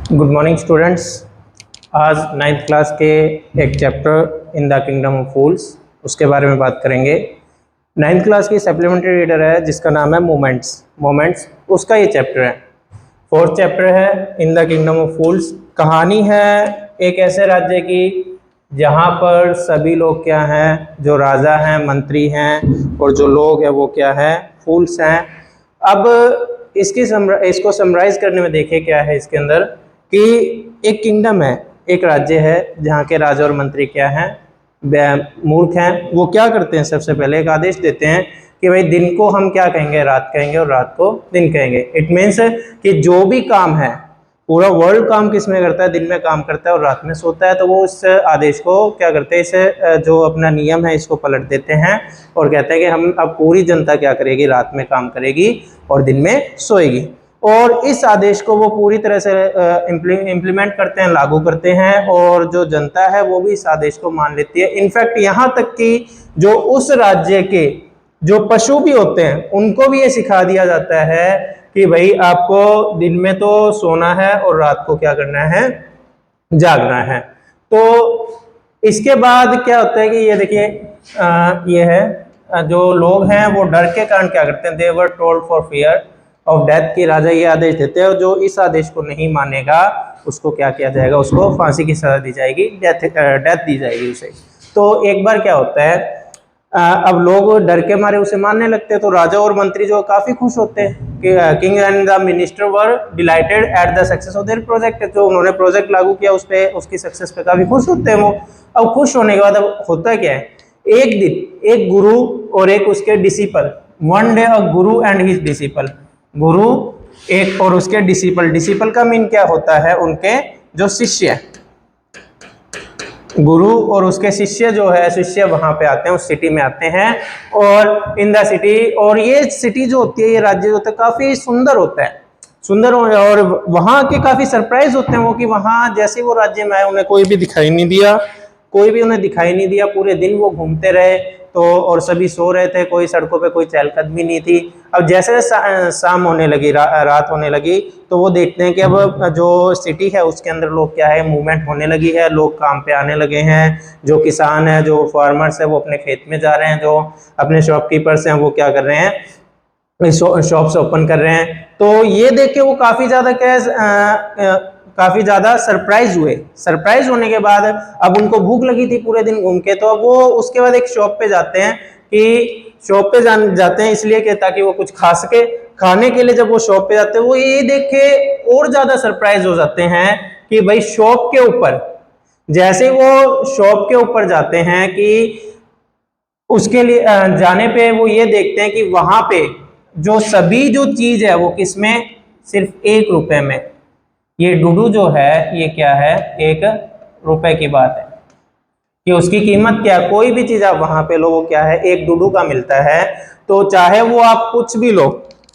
Good morning students. आज ninth class के एक chapter in the kingdom of fools उसके बारे में बात करेंगे। नाइन्थ क्लास की सप्लीमेंट्री रीडर है जिसका नाम है मोमेंट्स उसका ये चैप्टर है। फोर्थ चैप्टर है इन द किंगडम ऑफ फूल्स। कहानी है एक ऐसे राज्य की जहाँ पर सभी लोग क्या हैं, जो राजा हैं, मंत्री हैं और जो लोग हैं वो क्या है, फूल्स हैं। अब इसको समराइज करने में देखिए क्या है इसके अंदर कि एक किंगडम है, एक राज्य है जहाँ के राजा और मंत्री क्या हैं, मूर्ख हैं। वो क्या करते हैं, सबसे पहले एक आदेश देते हैं कि भाई दिन को हम क्या कहेंगे, रात कहेंगे और रात को दिन कहेंगे। इट मीन्स कि जो भी काम है, पूरा वर्ल्ड काम किस में करता है, दिन में काम करता है और रात में सोता है। तो वो इस आदेश को क्या करते हैं, इसे जो अपना नियम है इसको पलट देते हैं और कहते हैं कि हम अब पूरी जनता क्या करेगी, रात में काम करेगी और दिन में सोएगी। और इस आदेश को वो पूरी तरह से इम्प्लीमेंट करते हैं, लागू करते हैं और जो जनता है वो भी इस आदेश को मान लेती है। इनफैक्ट यहाँ तक कि जो उस राज्य के जो पशु भी होते हैं उनको भी ये सिखा दिया जाता है कि भाई आपको दिन में तो सोना है और रात को क्या करना है, जागना है। तो इसके बाद क्या होता है कि ये देखिए ये है जो लोग हैं वो डर के कारण क्या करते हैं, they were told for fear of death, की राजा ये आदेश देते हैं और जो इस आदेश को नहीं मानेगा उसको क्या किया जाएगा, उसको फांसी की सजा दी जाएगी, डेथ दी जाएगी उसे। तो एक बार क्या होता है, अब लोग डर के मारे उसे मानने लगते हैं। तो राजा और मंत्री जो काफी खुश होते हैं कि king and the minister were dilated at the success of their project. जो उन्होंने प्रोजेक्ट लागू किया उस पे, उसकी सक्सेस पे काफी खुश होते हैं वो। अब खुश होने के बाद अब होता क्या है, एक दिन एक गुरु और एक उसके disciple, one day a Guru and his disciple, गुरु एक और उसके डिसिपल का मीन क्या होता है, उनके जो शिष्य, गुरु और उसके शिष्य जो है, शिष्य वहां पे आते हैं, उस सिटी में आते हैं। और इन द सिटी, और ये सिटी जो होती है, ये राज्य जो होता है काफी सुंदर होता है, सुंदर। और वहां के काफी सरप्राइज होते हैं वो कि वहां जैसे वो राज्य में आए उन्हें कोई भी दिखाई नहीं दिया, कोई भी उन्हें दिखाई नहीं दिया। पूरे दिन वो घूमते रहे तो, और सभी सो रहे थे, कोई सड़कों पे कोई चहलकदमी नहीं थी। अब जैसे शाम होने लगी, रात होने लगी, तो वो देखते हैं कि अब जो सिटी है उसके अंदर लोग क्या है, मूवमेंट होने लगी है, लोग काम पे आने लगे हैं। जो किसान है, जो फार्मर्स है, वो अपने खेत में जा रहे हैं, जो अपने शॉपकीपर्स हैं वो क्या कर रहे हैं, शॉप्स ओपन कर रहे हैं। तो ये देख के वो काफी ज्यादा काफी ज्यादा सरप्राइज हुए। सरप्राइज होने के बाद अब उनको भूख लगी थी पूरे दिन घूम के, तो अब वो उसके बाद एक शॉप पे जाते हैं, कि शॉप पे जाते हैं इसलिए कि ताकि वो कुछ खा सके। खाने के लिए जब वो शॉप पे जाते हैं, वो ये देख के और ज्यादा सरप्राइज हो जाते हैं कि भाई शॉप के ऊपर, जैसे वो शॉप के ऊपर जाते हैं कि उसके लिए जाने पे वो ये देखते हैं कि वहां पे जो सभी जो चीज है वो किसमें, सिर्फ 1 रुपए में। ये डूडू जो है ये क्या है, 1 रुपए की बात है कि उसकी कीमत क्या, कोई भी चीज आप वहां पे लो वो क्या है, 1 डूडू का मिलता है। तो चाहे वो आप कुछ भी लो,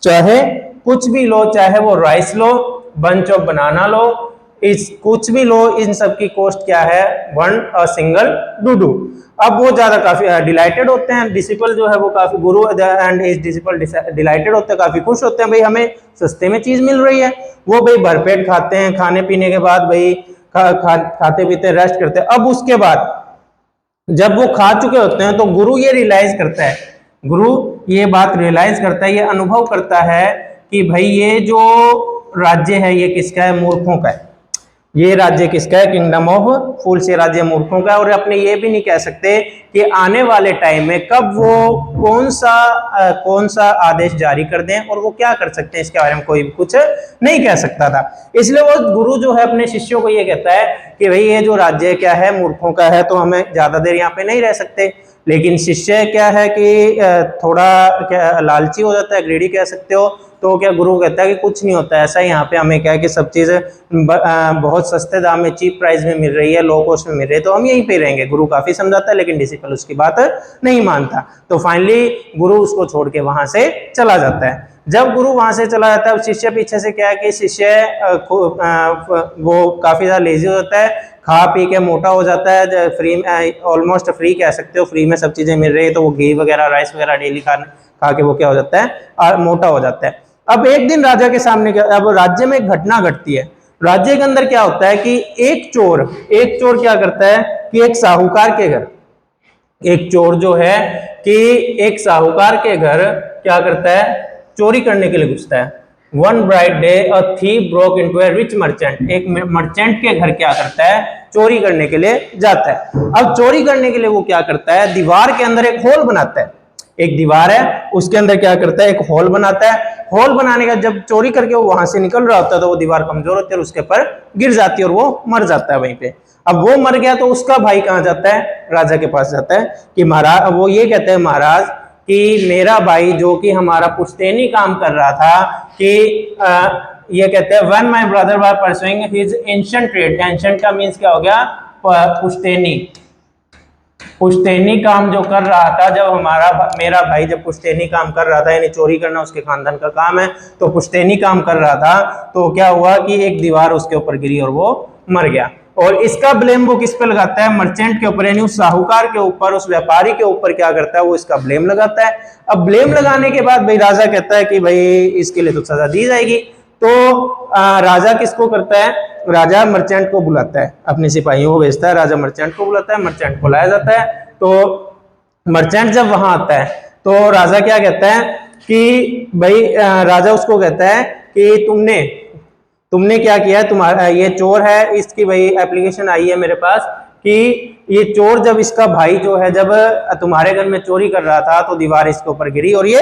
चाहे कुछ भी लो, चाहे वो राइस लो, बंच ऑफ बनाना लो, इस कुछ भी लो, इन सब की कॉस्ट क्या है, 1 सिंगल डूडू। अब वो ज्यादा काफी डिलाइटेड होते हैं, डिसिपल जो है वो काफी, गुरु एंड हिज डिसिपल डिलाइटेड होते हैं, काफी खुश होते हैं, भाई हमें सस्ते में चीज मिल रही है। वो भाई भरपेट खाते हैं, खाने पीने के बाद भाई खाते पीते रेस्ट करते हैं। अब उसके बाद जब वो खा चुके होते हैं तो गुरु ये रियलाइज करता है, गुरु ये बात रियलाइज करता है, ये अनुभव करता है कि भाई ये जो राज्य है ये किसका है, मूर्खों का है। ये राज्य किसका है, किंगडम ऑफ फूल्स, ये राज्य मूर्खों का है। और अपने ये भी नहीं कह सकते कि आने वाले टाइम में कब वो कौन सा आदेश जारी कर दें और वो क्या कर सकते हैं, इसके बारे में कोई भी कुछ नहीं कह सकता था। इसलिए वो गुरु जो है अपने शिष्यों को ये कहता है कि भाई ये जो राज्य क्या है मूर्खों का है, तो हमें ज्यादा देर यहाँ पे नहीं रह सकते। लेकिन शिष्य क्या है कि थोड़ा क्या लालची हो जाता है, ग्रीडी कह सकते हो। तो क्या गुरु कहता है कि कुछ नहीं होता ऐसा, यहाँ पे हमें क्या है कि सब चीजें बहुत सस्ते दाम में, चीप प्राइस में मिल रही है, लो कॉस्ट में मिल रही है, तो हम यहीं पे रहेंगे। गुरु काफी समझाता है लेकिन डिसिपल उसकी बात नहीं मानता। तो फाइनली गुरु उसको छोड़ के वहां से चला जाता है। जब गुरु वहां से चला जाता है, शिष्य पीछे से क्या है कि शिष्य वो काफी ज्यादा लेजी हो जाता है, खा पी के मोटा हो जाता है, फ्री ऑलमोस्ट फ्री कह सकते हो, फ्री में सब चीजें मिल रही है, तो वो घी वगैरह राइस वगैरह डेली खा के वो क्या हो जाता है, मोटा हो जाता है। अब एक दिन राजा के सामने, अब राज्य में एक घटना घटती है। राज्य के अंदर क्या होता है कि एक चोर क्या करता है कि एक साहूकार के घर, एक चोर जो है कि एक साहूकार के घर क्या करता है, चोरी करने के लिए घुसता है। One bright day a thief broke into a rich merchant, एक मर्चेंट के घर क्या करता है, चोरी करने के लिए जाता है। अब चोरी करने के लिए वो क्या करता है, दीवार के अंदर एक होल बनाता है, एक दीवार है उसके अंदर क्या करता है, एक होल बनाता है। होल बनाने का जब चोरी करके वो वहां से निकल रहा होता है तो वो दीवार कमजोर होती है और उसके ऊपर गिर जाती है और वो मर जाता है वहीं पे। अब वो मर गया तो उसका भाई कहां जाता है, राजा के पास जाता है कि महाराज, वो ये कहते हैं महाराज कि मेरा भाई जो कि हमारा पुश्तैनी काम कर रहा था कि ये कहते हैं when my brother was pursuing his ancient trade, ancient का मींस क्या हो गया, पुश्तैनी काम जो कर रहा था, जब मेरा भाई जब पुश्तैनी काम कर रहा था, यानी चोरी करना उसके खानदान का काम है, तो पुश्तैनी काम कर रहा था तो क्या हुआ कि एक दीवार उसके ऊपर गिरी और वो मर गया। और इसका ब्लेम वो किस पे लगाता है, मर्चेंट के ऊपर, यानी उस साहूकार के ऊपर, उस व्यापारी के ऊपर क्या करता है, वो इसका ब्लेम लगाता है। अब ब्लेम लगाने के बाद भाई राजा कहता है कि भाई इसके लिए तो सजा दी जाएगी। तो राजा किसको करता है, राजा मर्चेंट को बुलाता है, अपने सिपाहियों को भेजता है, राजा मर्चेंट को बुलाता है, मर्चेंट को लाया जाता है। तो मर्चेंट जब वहां आता है तो राजा क्या कहता है कि भाई राजा उसको कहता है कि तुमने क्या किया, तुम्हारा ये चोर है, इसकी भाई एप्लीकेशन आई है मेरे पास कि ये चोर, जब इसका भाई जो है जब तुम्हारे घर में चोरी कर रहा था तो दीवार इसके ऊपर गिरी और ये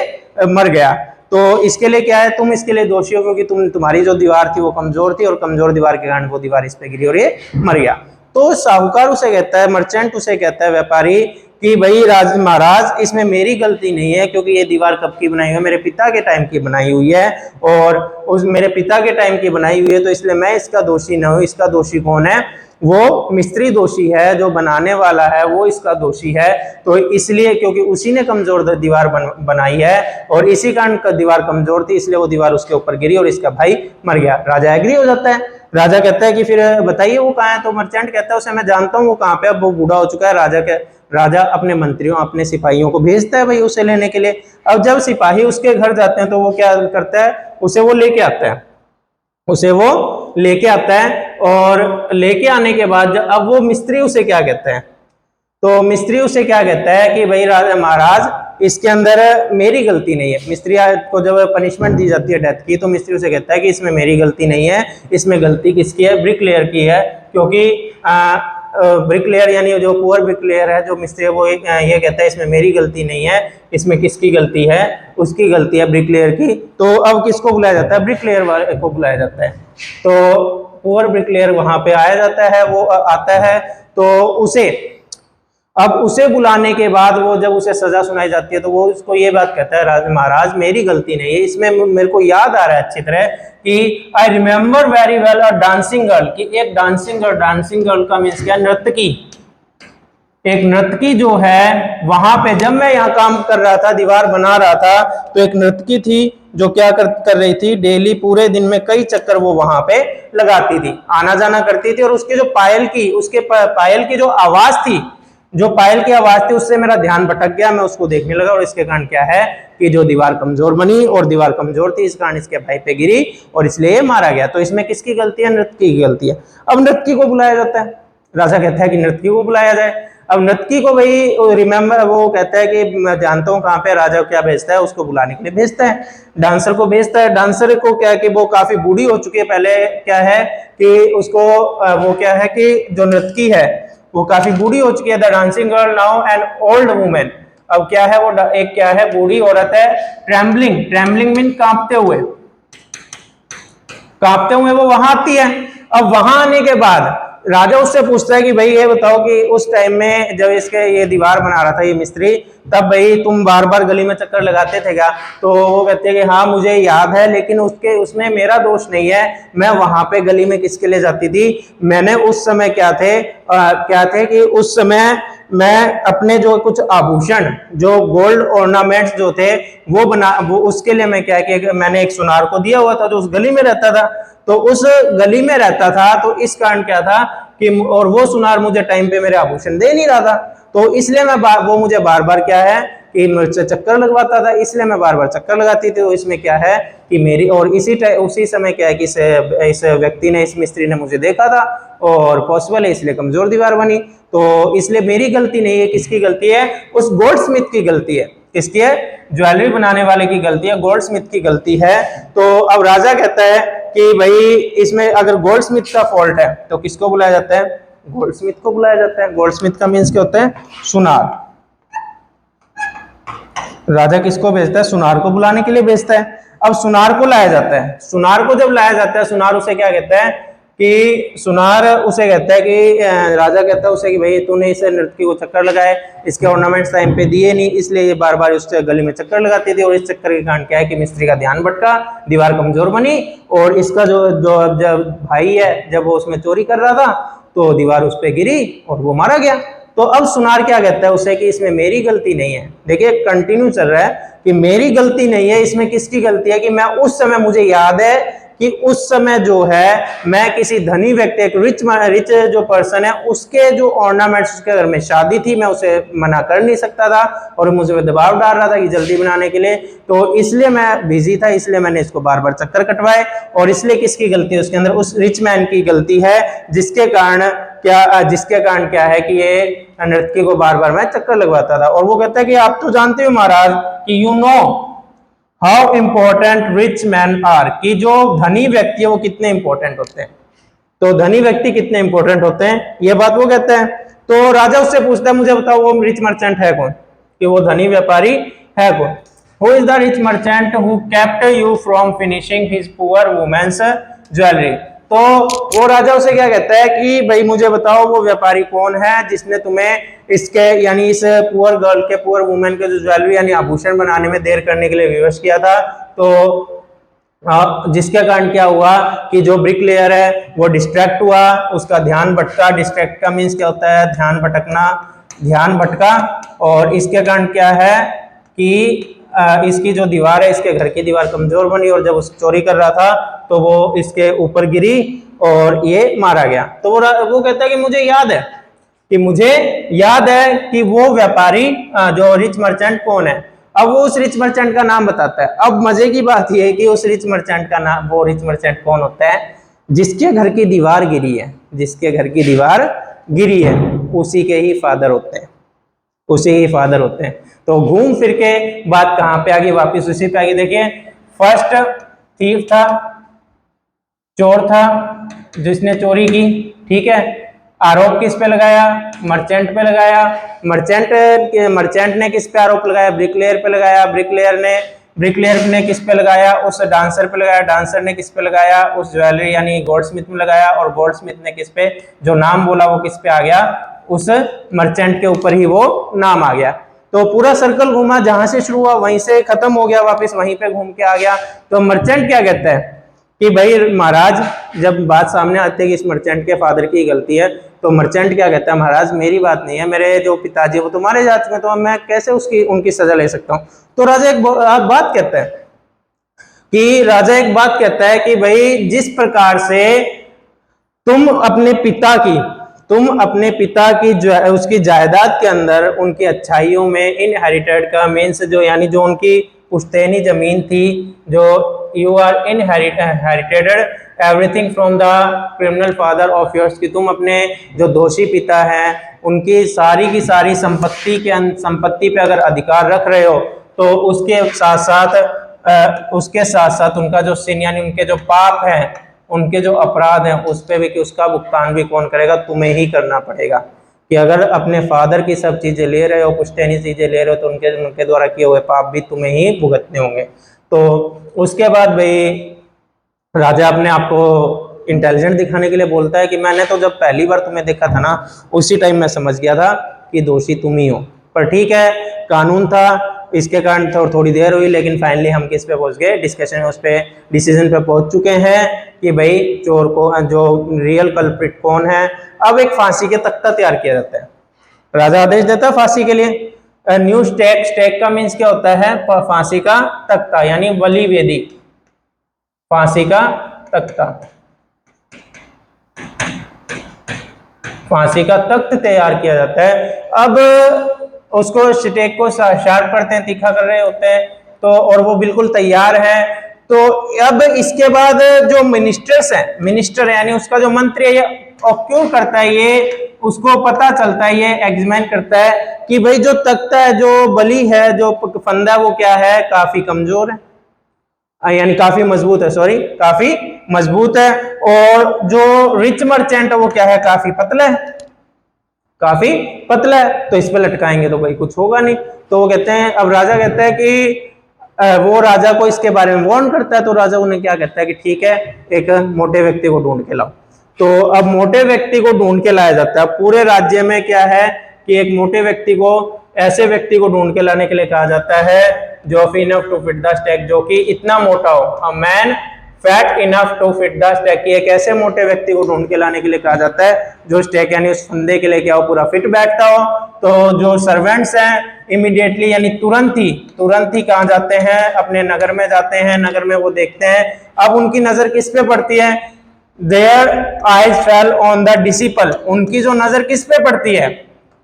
मर गया, तो इसके लिए क्या है, तुम इसके लिए दोषी हो क्योंकि तुम्हारी जो दीवार थी वो कमजोर थी और कमजोर दीवार के कारण वो दीवार इस पे गिरी और ये मर गया। तो साहूकार उसे कहता है, मर्चेंट उसे कहता है, व्यापारी, कि भाई महाराज इसमें मेरी गलती नहीं है क्योंकि ये दीवार कब की बनाई हुई है, मेरे पिता के टाइम की बनाई हुई है और उस मेरे पिता के टाइम की बनाई हुई है, तो इसलिए मैं इसका दोषी न हूं। इसका दोषी कौन है, वो मिस्त्री दोषी है, जो बनाने वाला है वो इसका दोषी है। तो इसलिए क्योंकि उसी ने कमजोर दीवार बनाई है और इसी कारण दीवार कमजोर थी, इसलिए वो दीवार उसके ऊपर गिरी और इसका भाई मर गया। राजा एग्री हो जाता है। राजा कहता है कि फिर बताइए वो कहाँ है, तो मर्चेंट कहता है उसे मैं जानता हूँ वो कहाँ पे, अब वो बूढ़ा हो चुका है। राजा अपने मंत्रियों, अपने सिपाहियों को भेजता है भाई उसे लेने के लिए। अब जब सिपाही उसके घर जाते हैं तो वो क्या करता है, उसे वो लेके आता है और लेके आने के बाद अब वो मिस्त्री उसे क्या कहते हैं, तो मिस्त्री उसे क्या कहता है कि भाई राजा महाराज इसके अंदर मेरी गलती नहीं है। मिस्त्री को जब पनिशमेंट दी जाती है डेथ की तो मिस्त्री उसे कहता है कि इसमें मेरी गलती नहीं है, इसमें गलती किसकी है, ब्रिकलेयर की है, क्योंकि ब्रिकलेयर यानी जो पुअर ब्रिकलेयर है, जो मिस्त्री है, वो ये कहता है इसमें मेरी गलती नहीं है, इसमें किसकी गलती है, उसकी गलती है ब्रिकलेयर की। तो अब किसको बुलाया जाता है, ब्रिकलेयर को बुलाया जाता है। तो पुअर ब्रिकलेयर वहां पे आया जाता है, वो आता है तो उसे बुलाने के बाद वो जब उसे सजा सुनाई जाती है तो वो उसको ये बात कहता है, महाराज मेरी गलती नहीं है, इसमें मेरे को याद आ रहा है अच्छी तरह कि I remember very well a dancing girl, कि एक डांसिंग गर्ल का मीन्स क्या, नर्तकी, एक नर्तकी जो है वहां पे, जब मैं यहाँ काम कर रहा था, दीवार बना रहा था, तो एक नर्तकी थी जो क्या कर रही थी, डेली पूरे दिन में कई चक्कर वो वहां पे लगाती थी, आना जाना करती थी, और उसके जो पायल की जो आवाज थी, उससे मेरा ध्यान भटक गया, मैं उसको देखने लगा और इसके कारण क्या है कि जो दीवार कमजोर बनी और दीवार कमजोर थी, इस कारण इसके भाई पे गिरी और इसलिए मारा गया। तो इसमें किसकी गलती है, नर्तकी की गलती है। अब नर्तकी को बुलाया जाता है, राजा कहता है कि नर्तकी को बुलाया जाए। अब नर्तकी को भाई रिमेम्बर, वो कहता है कि मैं जानता हूँ कहाँ पे, राजा क्या भेजता है, उसको बुलाने के लिए भेजता है, डांसर को भेजता है। डांसर को क्या है कि वो काफी बूढ़ी हो चुकी है, पहले क्या है कि उसको वो क्या है कि जो नर्तकी है वो काफी बूढ़ी हो चुकी है। The dancing girl now an old women, अब क्या है वो एक क्या है, बूढ़ी औरत है। ट्रेम्बलिंग मीन कांपते हुए वो वहां आती है। अब वहां आने के बाद राजा उससे पूछता है कि भाई ये बताओ कि उस टाइम में जब इसके ये दीवार बना रहा था ये मिस्त्री, तब भाई तुम बार बार गली में चक्कर लगाते थे क्या? तो वो कहते हैं कि हाँ मुझे याद है, लेकिन उसमें मेरा दोष नहीं है, मैं वहां पे गली में किसके लिए जाती थी, मैंने उस समय क्या थे कि उस समय मैं अपने जो कुछ आभूषण, जो गोल्ड ऑर्नामेंट्स जो थे वो उसके लिए मैं क्या कि मैंने एक सुनार को दिया हुआ था जो उस गली में रहता था, तो उस गली में रहता था, तो इस कारण क्या था कि और वो सुनार मुझे टाइम पे मेरे आभूषण दे नहीं रहा था, तो इसलिए वो मुझे बार बार क्या है कि चक्कर लगवाता था, इसलिए मैं बार बार चक्कर लगाती थी। तो इसमें क्या है कि मेरी, और उसी समय क्या है कि इस व्यक्ति ने, इस मिस्त्री ने मुझे देखा था और पॉसिबल है इसलिए कमजोर दीवार बनी। तो इसलिए मेरी गलती नहीं है, किसकी गलती है? उस गोल्डस्मिथ की गलती है। किसकी है? ज्वेलरी बनाने वाले की गलती है, गोल्डस्मिथ की गलती है। तो अब राजा कहता है कि भाई इसमें अगर गोल्डस्मिथ का फॉल्ट है तो किसको बुलाया जाता है? गोल्डस्मिथ को बुलाया जाता है। गोल्डस्मिथ का मीन्स क्या होता है? सुनार। राजा किसको भेजता है? सुनार को बुलाने के लिए भेजता है। अब सुनार को लाया जाता है। सुनार को जब लाया जाता है, सुनार उसे क्या कहता है कि सुनार उसे कहता है कि राजा कहता है उसे कि भाई तूने इस नृत्य को चक्कर लगाए, इसके ऑर्नामेंट्स टाइम पे दिए नहीं, इसलिए ये बार बार उसके गले में चक्कर लगाती थी। और इस चक्कर के कारण क्या है कि मिस्त्री का ध्यान भटका, दीवार कमजोर बनी, और इसका जो जब भाई है, जब वो उसमें चोरी कर रहा था तो दीवार उस पर गिरी और वो मारा गया। तो अब सुनार क्या कहता है उसे कि इसमें मेरी गलती नहीं है। देखिए कंटिन्यू चल रहा है कि मेरी गलती नहीं है, इसमें किसकी गलती है? कि मैं उस समय, मुझे याद है कि उस समय जो है मैं किसी धनी व्यक्ति, एक रिच जो पर्सन है, उसके जो ऑर्नामेंट्स, उसके घर में शादी थी, मैं उसे मना कर नहीं सकता था और मुझे दबाव डाल रहा था कि जल्दी बनाने के लिए। तो इसलिए मैं बिजी था, इसलिए मैंने इसको बार बार चक्कर कटवाए। और इसलिए किसकी गलती है उसके अंदर? उस रिच मैन की गलती है, जिसके कारण क्या है कि ये नृत्य को बार बार मैं चक्कर लगवाता था। और वो कहता है कि आप तो जानते हो महाराज कि you know how important rich man are, कि जो धनी व्यक्ति है वो कितने इंपॉर्टेंट होते हैं। तो धनी व्यक्ति कितने इंपॉर्टेंट होते हैं, ये बात वो कहता है। तो राजा उससे पूछता है मुझे बताओ वो रिच मर्चेंट है कौन, कि वो धनी व्यापारी है कौन? Who is the rich merchant who kept you from finishing his poor women's jewellery. तो वो राजा उसे क्या कहता है कि भाई मुझे बताओ वो व्यापारी कौन है जिसने तुम्हें इसके, यानी इस पुअर गर्ल के, पुअर वुमेन के जो ज्वेलरी यानी आभूषण बनाने में देर करने के लिए विवश किया था। तो जिसके कारण क्या हुआ कि जो ब्रिक लेयर है वो डिस्ट्रैक्ट हुआ, उसका ध्यान भटका। डिस्ट्रैक्ट का मीन्स क्या होता है? ध्यान भटकना, ध्यान भटका। और इसके कारण क्या है कि इसकी जो दीवार है, इसके घर की दीवार कमजोर बनी, और जब उस चोरी कर रहा था तो वो इसके ऊपर गिरी और ये मारा गया। तो वो कहता है कि मुझे याद है कि वो व्यापारी जो रिच मर्चेंट कौन है। अब वो उस रिच मर्चेंट का नाम बताता है। अब मजे की बात यह है कि उस रिच मर्चेंट का नाम, वो रिच मर्चेंट कौन होता है? जिसके घर की दीवार गिरी है, जिसके घर की दीवार गिरी है उसी के ही फादर होते हैं, उसी ही फादर होते हैं। तो घूम फिर के बात कहां पे आ गई? वापिस उसी पे आ गई। देखिए फर्स्ट थीफ था, चोर था जिसने चोरी की, ठीक है। आरोप किस पे लगाया? मर्चेंट पे लगाया। मर्चेंट ने किस पे आरोप लगाया? ब्रिकलेयर पे लगाया। ब्रिकलेयर ने किस पे लगाया? उस डांसर पे लगाया। डांसर ने किस पे लगाया? उस ज्वेलरी यानी गोल्डस्मिथ में लगाया। और गोल्डस्मिथ ने किस पे, जो नाम बोला वो किस पे आ गया? उस मर्चेंट के ऊपर ही वो नाम आ गया। तो पूरा सर्कल घूमा, जहां से शुरू हुआ वहीं से खत्म हो गया, वापस वहीं पे घूम के आ गया। तो मर्चेंट क्या कहता है कि भाई महाराज, जब बात सामने आती है कि इस मर्चेंट के फादर की गलती है, तो मर्चेंट क्या कहता है? महाराज मेरी बात नहीं है, मेरे जो पिताजी वो तो मारे जा चुके हैं, तो मैं कैसे उनकी सजा ले सकता हूँ? तो राजा एक बात कहता है कि भाई जिस प्रकार से तुम अपने पिता की जो उसकी जायदाद के अंदर उनकी अच्छाइयों में इनहेरिटेड का मीन्स जो, यानी जो उनकी पुश्तैनी जमीन थी, जो you are inherited everything from the criminal father of yours, कि तुम अपने जो दोषी पिता हैं उनकी सारी की सारी संपत्ति पे अगर अधिकार रख रहे हो, तो उसके साथ साथ उनका जो सिन यानी उनके जो पाप हैं, उनके जो अपराध हैं उस पे भी, कि उसका भुगतान भी कौन करेगा? तुम्हें ही करना पड़ेगा। कि अगर अपने फादर की सब चीजें ले रहे हो, पुश्तैनी चीजें ले रहे हो, तो उनके द्वारा किए हुए पाप भी तुम्हें ही भुगतने होंगे। तो उसके बाद भाई राजा अपने आप को इंटेलिजेंट दिखाने के लिए बोलता है कि मैंने तो जब पहली बार तुम्हें देखा था ना, उसी टाइम मैं समझ गया था कि दोषी तुम ही हो। पर ठीक है, कानून था, इसके कारण थोड़ी देर हुई, लेकिन फाइनली हम किस पे पहुंच गए? डिस्कशन में, उस पे डिसीजन पे पहुंच चुके हैं कि भाई चोर को, जो रियल कल्प्रिट कौन है। अब एक फांसी के तख्ता तैयार किया जाता है। राजा आदेश देता है फांसी के लिए। न्यू स्टेक का मीन्स क्या होता है? फांसी का तख्ता, यानी बलि वेदी, फांसी का तख्ता, फांसी का तख्त तैयार किया जाता है। अब उसको स्टेक को शार्प करते हैं, तीखा कर रहे होते हैं, तो और वो बिल्कुल तैयार है। तो अब इसके बाद जो मिनिस्टर्स हैं, मिनिस्टर यानी उसका जो मंत्री है, ये ऑक्यूर करता है, ये उसको पता चलता है, ये एग्जामिन करता है कि भाई जो तख्ता है, जो बलि है, जो फंदा है, वो क्या है, काफी कमजोर है, यानी काफी मजबूत है, सॉरी काफी मजबूत है। और जो रिच मर्चेंट है वो क्या है, काफी पतला है, काफी पतला है, तो इस पे लटकाएंगे तो भाई कुछ होगा नहीं। तो वो कहते हैं, अब राजा कहता है कि वो राजा को इसके बारे में वार्न करता है। तो राजा उन्हें क्या कहता है कि ठीक है, एक मोटे व्यक्ति को ढूंढ के लाओ। तो अब मोटे व्यक्ति को ढूंढ के लाया जाता है। पूरे राज्य में क्या है कि एक मोटे व्यक्ति को, ऐसे व्यक्ति को ढूंढ के लाने के लिए कहा जाता है जो enough to fit the stack, जो कि इतना मोटा हो, a man fat enough to fit the stack, एक ऐसे मोटे व्यक्ति को ढूंढ के लाने के लिए कहा जाता है जो स्टैक यानी उस फंदे के लिए क्या हो, पूरा फिट बैठता हो। तो जो सर्वेंट्स हैं इमीडिएटली यानी तुरंत ही कहाँ जाते हैं, अपने नगर में जाते हैं। नगर में वो देखते हैं, अब उनकी नजर किस पे पड़ती है, their eyes fell on the disciple, उनकी जो नजर किस पे पड़ती है,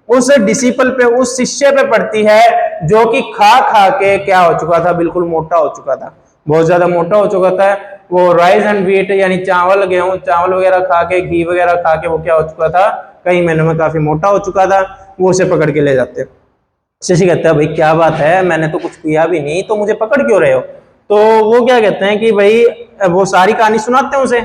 उस डिसिपल पे, उस शिष्य पे पड़ती है जो कि खा खा के क्या हो चुका था, बिल्कुल मोटा हो चुका था, बहुत ज्यादा मोटा हो चुका था। वो राइस एंड व्हीट यानी चावल गेहूं चावल वगैरह खा के, घी वगैरह खा के वो क्या हो चुका था, कई महीनों में काफी मोटा हो चुका था। वो उसे पकड़ के ले जाते। शशि कहता है भाई क्या बात है, मैंने तो कुछ किया भी नहीं, तो मुझे पकड़ क्यों रहे हो। तो वो क्या कहते हैं कि भाई वो सारी कहानी सुनाते हैं उसे,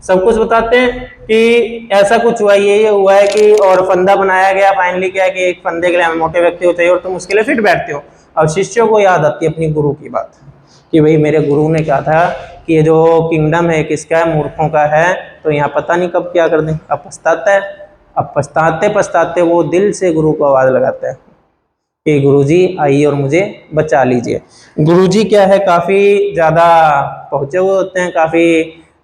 सब कुछ बताते हैं कि ऐसा कुछ हुआ, ये हुआ है कि, और फंदा बनाया गया। फाइनली क्या है कि एक फंदे के लिए हमें मोटे व्यक्ति को चाहिए और तुम उसके लिए फिट बैठते हो। अब शिष्यों को याद आती है अपनी गुरु की बात कि भाई मेरे गुरु ने कहा था कि ये जो किंगडम है किसका है, मूर्खों का है, तो यहाँ पता नहीं कब क्या कर दें। अब पछताता है, अब पछताते पछताते वो दिल से गुरु को आवाज लगाता है कि गुरुजी आइए और मुझे बचा लीजिए। गुरुजी क्या है, काफी ज्यादा पहुंचे हुए होते हैं, काफी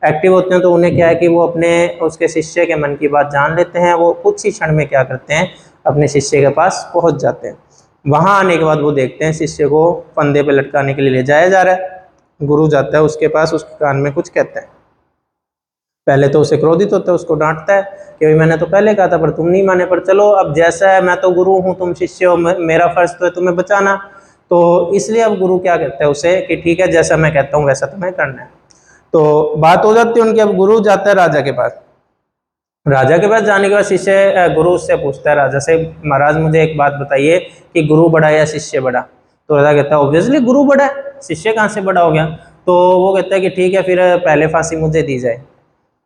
एक्टिव होते हैं। तो उन्हें क्या है कि वो अपने उसके शिष्य के मन की बात जान लेते हैं। वो कुछ ही क्षण में क्या करते हैं, अपने शिष्य के पास पहुंच जाते हैं। वहां आने के बाद वो देखते हैं शिष्य को फंदे पे लटकाने के लिए ले जाया जा रहा है। गुरु जाता है उसके पास, उसके कान में कुछ कहता है। पहले तो उसे क्रोधित होता है, उसको डांटता है कि भाई मैंने तो पहले कहा था पर तुम नहीं माने, पर चलो अब जैसा है, मैं तो गुरु हूँ, तुम शिष्य हो, मेरा फर्ज तो है तुम्हें बचाना। तो इसलिए अब गुरु क्या कहता है उसे कि ठीक है, जैसा मैं कहता हूँ वैसा तुम्हें करना है। तो बात हो जाती है उनकी। अब गुरु जाता है राजा के पास। राजा के पास जाने के बाद शिष्य गुरु उससे पूछता है राजा से, महाराज मुझे एक बात बताइए कि गुरु बड़ा या शिष्य बड़ा। तो राजा कहता है ऑब्वियसली गुरु बड़ा है, शिष्य कहाँ से बड़ा हो गया। तो वो कहता है कि ठीक है, फिर पहले फांसी मुझे दी जाए।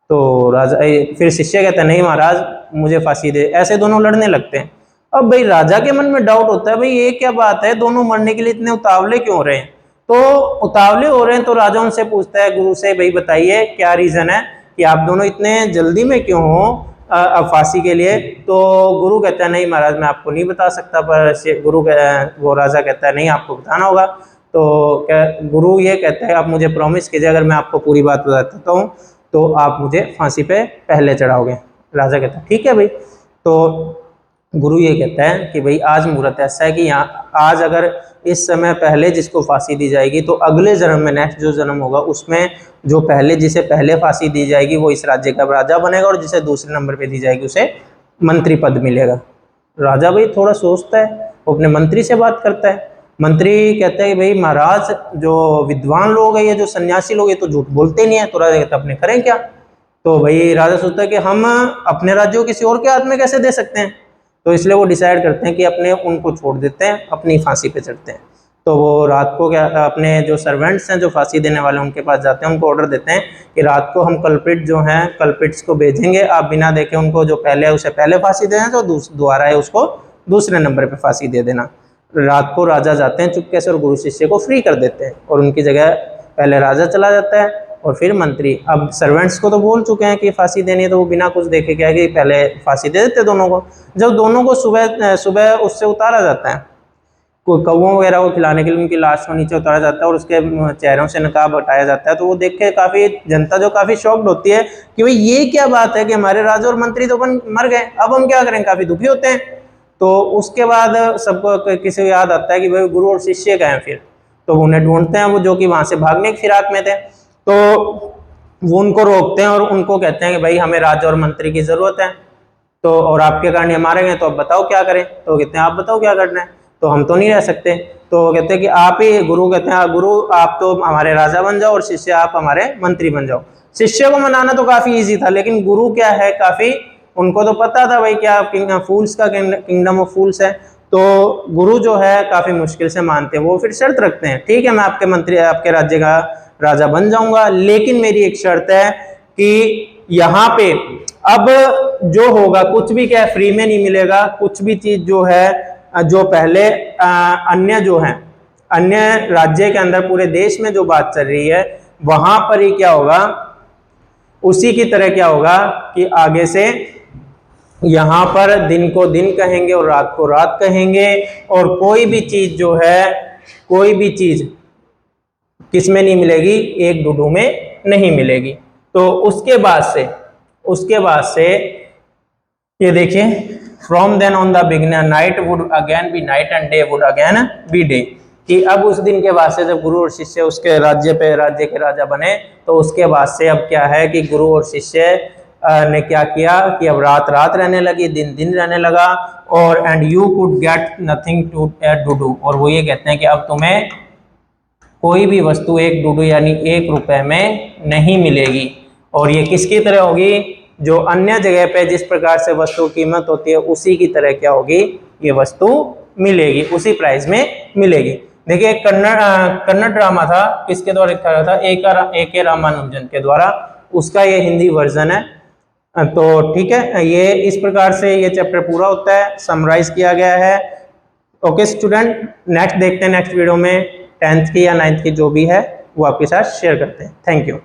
तो राजा फिर शिष्य कहता है नहीं महाराज मुझे फांसी दे। ऐसे दोनों लड़ने लगते हैं। अब भाई राजा के मन में डाउट होता है, भाई ये क्या बात है, दोनों मरने के लिए इतने उतावले क्यों हो रहे हैं। तो उतावले हो रहे हैं तो राजा उनसे पूछता है गुरु से, भाई बताइए क्या रीजन है कि आप दोनों इतने जल्दी में क्यों हो अब फांसी के लिए। तो गुरु कहता है नहीं महाराज मैं आपको नहीं बता सकता। पर वो राजा कहता है नहीं आपको बताना होगा। तो गुरु ये कहता है आप मुझे प्रॉमिस कीजिए, अगर मैं आपको पूरी बात बताता हूँ तो आप मुझे फांसी पे पहले चढ़ाओगे। राजा कहता है ठीक है भाई। तो गुरु ये कहता है कि भाई आज मुहूर्त ऐसा है कि यहाँ आज अगर इस समय पहले जिसको फांसी दी जाएगी तो अगले जन्म में, नेक्स्ट जो जन्म होगा उसमें जो पहले जिसे पहले फांसी दी जाएगी वो इस राज्य का राजा बनेगा, और जिसे दूसरे नंबर पे दी जाएगी उसे मंत्री पद मिलेगा। राजा भाई थोड़ा सोचता है, वो अपने मंत्री से बात करता है। मंत्री कहता है भाई महाराज जो विद्वान लोग हैं, ये जो सन्यासी लोग, ये तो झूठ बोलते नहीं है। तो राजा कहता है अपने करें क्या। तो भाई राजा सोचता है कि हम अपने राज्य को किसी और के हाथ में कैसे दे सकते हैं। तो इसलिए वो डिसाइड करते हैं कि अपने उनको छोड़ देते हैं, अपनी फांसी पे चढ़ते हैं। तो वो रात को क्या, अपने जो सर्वेंट्स हैं जो फांसी देने वाले उनके पास जाते हैं, उनको ऑर्डर देते हैं कि रात को हम कल्प्रिट जो हैं कल्प्रिट्स को भेजेंगे, आप बिना देखे उनको जो पहले है उसे पहले फांसी देना, जो दोबारा है उसको दूसरे नंबर पे फांसी दे देना। रात को राजा जाते हैं चुपके से और गुरु शिष्य को फ्री कर देते हैं, और उनकी जगह पहले राजा चला जाता है और फिर मंत्री। अब सर्वेंट्स को तो बोल चुके हैं कि फांसी देनी है, तो वो बिना कुछ देखे क्या कि पहले फांसी दे देते दोनों को। जब दोनों को सुबह सुबह उससे उतारा जाता है, कोई कौवों वगैरह को खिलाने के लिए उनकी लाश को नीचे उतारा जाता है और उसके चेहरों से नकाब हटाया जाता है। तो वो देख के काफी जनता जो काफी शॉक्ड होती है कि भाई ये क्या बात है कि हमारे राजा और मंत्री तो अपन मर गए, अब हम क्या करें, काफी दुखी होते हैं। तो उसके बाद सबको किसी को याद आता है कि भाई गुरु और शिष्य गए फिर, तो वो उन्हें ढूंढते हैं, वो जो कि वहां से भागने की फिराक में थे। तो वो उनको रोकते हैं और उनको कहते हैं कि भाई हमें राजा और मंत्री की जरूरत है। तो और आपके कारण ये मारे गए, तो अब बताओ क्या करें। तो कहते हैं आप बताओ क्या करना है, तो हम तो नहीं रह सकते। तो कहते हैं कि आप ही गुरु, कहते हैं गुरु आप तो हमारे राजा बन जाओ और शिष्य आप हमारे मंत्री बन जाओ। शिष्य को मनाना तो काफी इजी था, लेकिन गुरु क्या है, काफी उनको तो पता था भाई क्या फूल्स का किंगडम ऑफ फूल्स है, तो गुरु जो है काफी मुश्किल से मानते हैं। वो फिर शर्त रखते हैं, ठीक है मैं आपके मंत्री, आपके राज्य का राजा बन जाऊंगा, लेकिन मेरी एक शर्त है कि यहाँ पे अब जो होगा कुछ भी क्या फ्री में नहीं मिलेगा, कुछ भी चीज जो है जो पहले अन्य जो है अन्य राज्य के अंदर पूरे देश में जो बात चल रही है वहां पर ही क्या होगा, उसी की तरह क्या होगा कि आगे से यहाँ पर दिन को दिन कहेंगे और रात को रात कहेंगे, और कोई भी चीज जो है, कोई भी चीज किसमें नहीं मिलेगी, एक डुडू में नहीं मिलेगी। तो उसके बाद से ये देखिए, from then on the beginner night would again be night and day would again be day, कि अब उस दिन के बाद से जब गुरु और शिष्य उसके राज्य के राजा बने, तो उसके बाद से अब क्या है कि गुरु और शिष्य ने क्या किया कि अब रात रात रहने लगी, दिन दिन रहने लगा, और and you could get nothing to do, और वो ये कहते हैं कि अब तुम्हें कोई भी वस्तु एक डुडू यानी 1 रुपए में नहीं मिलेगी। और ये किसकी तरह होगी, जो अन्य जगह पे जिस प्रकार से वस्तु कीमत होती है उसी की तरह क्या होगी, ये वस्तु मिलेगी, उसी प्राइस में मिलेगी। देखिए कन्नड़ ड्रामा था, किसके द्वारा लिखा गया था, ए के रामानुजन के द्वारा, उसका ये हिंदी वर्जन है। तो ठीक है, ये इस प्रकार से ये चैप्टर पूरा होता है, समराइज किया गया है। ओके स्टूडेंट, नेक्स्ट देखते हैं, नेक्स्ट वीडियो में 10th की या 9th की जो भी है वो आपके साथ शेयर करते हैं। Thank you.